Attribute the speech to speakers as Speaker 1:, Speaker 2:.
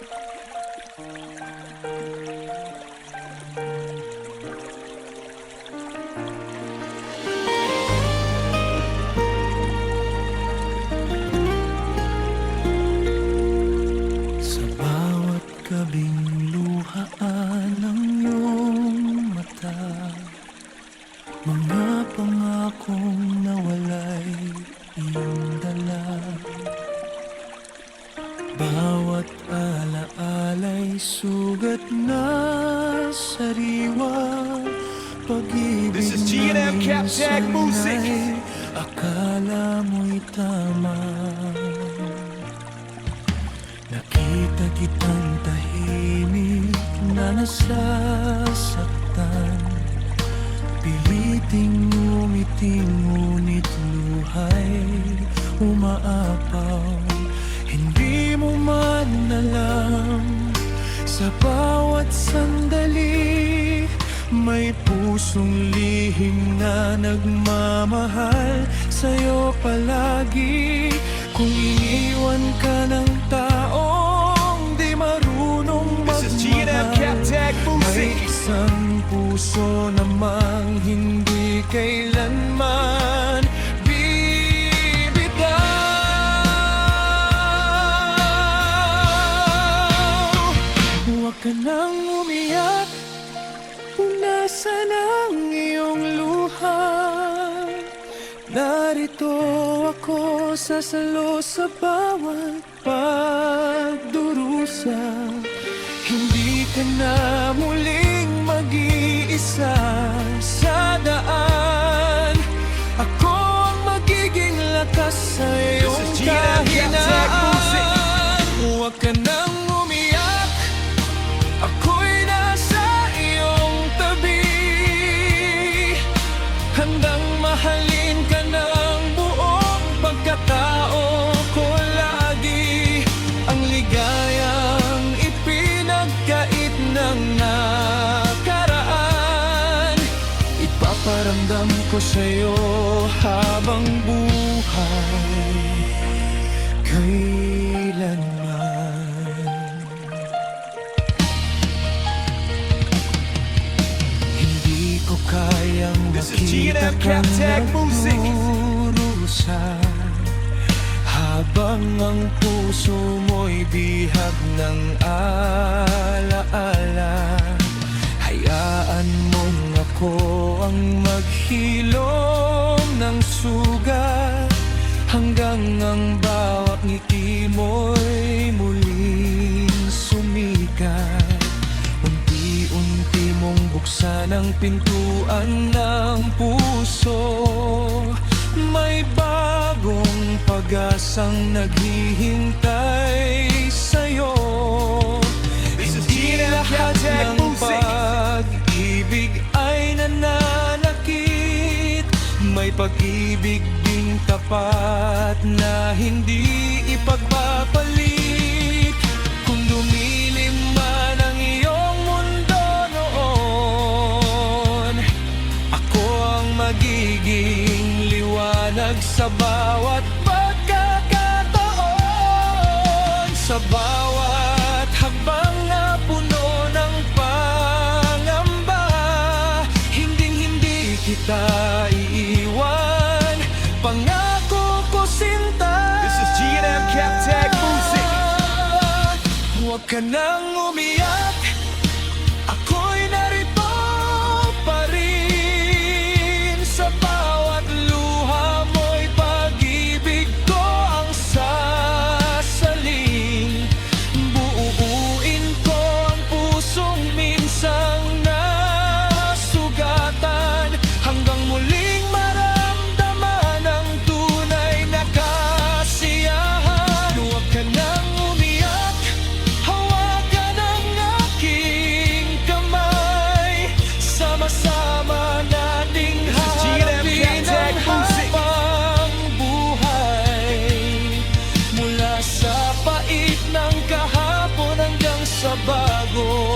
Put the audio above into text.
Speaker 1: Sa bawat gabing luhaan ng iyong mata, mga pangakong nawalay iyong dala. Bawat alaala'y sugat na sariwa. Pag-ibig
Speaker 2: This is G&M Cap Tag Music.
Speaker 1: ay akala mo'y tama. Nakita kitang tahimik na nasasaktan. Piliting umiting ngunit luha'y umaapaw. Hindi mo man alam, sa bawat sandali may pusong lihim na nagmamahal sa'yo palagi. Kung iniwan ka ng taong di marunong
Speaker 2: This is G&M Cap Tag
Speaker 1: may
Speaker 2: Music.
Speaker 1: isang puso namang hindi kailanman bibitaw. Huwag ka nang umiyak, punasan ang iyong luha. Narito ako, sasalo sa bawat pagdurusa. Hindi ka na muling mag-iisa sa daan. Ako ang magiging lakas sa iyong
Speaker 2: This is G&M Cap Tag Music.
Speaker 1: kahinaan. Huwag ka nang umiyak, ako'y nasa iyong tabi. Handang mahalin ka ng buong pagkatao ko lagi. Ang ligayang ipinagkait ng nakaraan, ipaparamdam ko sa'yo habang buhay kailanman. Hindi ko kayang
Speaker 2: This is
Speaker 1: makita
Speaker 2: G&M Cap
Speaker 1: kang
Speaker 2: Tag Music.
Speaker 1: nagdurusa habang ang puso mo'y bihag ng alaala. Hayaan mong ako ang maghilom ng sugat hanggang ang bawat ngiti mo'y muling sumikat. Unti-unti mong buksan ang pintuan ng puso. May bagong pag-asang naghihintay sa'yo.
Speaker 2: This is
Speaker 1: Hindi
Speaker 2: G&M Cap
Speaker 1: lahat
Speaker 2: Tag
Speaker 1: ng
Speaker 2: Music.
Speaker 1: pag-ibig ay nananakit. May pag-ibig ding tapat na hindi ipagpapalit. Kung dumilim man ang iyong mundo noon, ako ang magiging liwanag sa bawat pagkakataon. Sa bawat hakbang na puno ng pangamba, hinding-hindi kita iiwan. Pangako ko sinta.
Speaker 2: This is G&M Cap Tag Music.
Speaker 1: Huwag ka nang umiyak, ako'y narito pa rin. Sa bawat luha mo'y pag-ibig ko ang sasaling. Buuin ko ang pusong minsang nasugatan hanggang muling maramdaman ang tunay na kasiyahan. Huwag ka nang umiyak, hawakan ang aking kamay. Sama-sama nating
Speaker 2: This is G&M
Speaker 1: harapin
Speaker 2: Cap Tag
Speaker 1: ang
Speaker 2: Music.
Speaker 1: habang buhay. Mula sa pait ng kahapon hanggang sa bago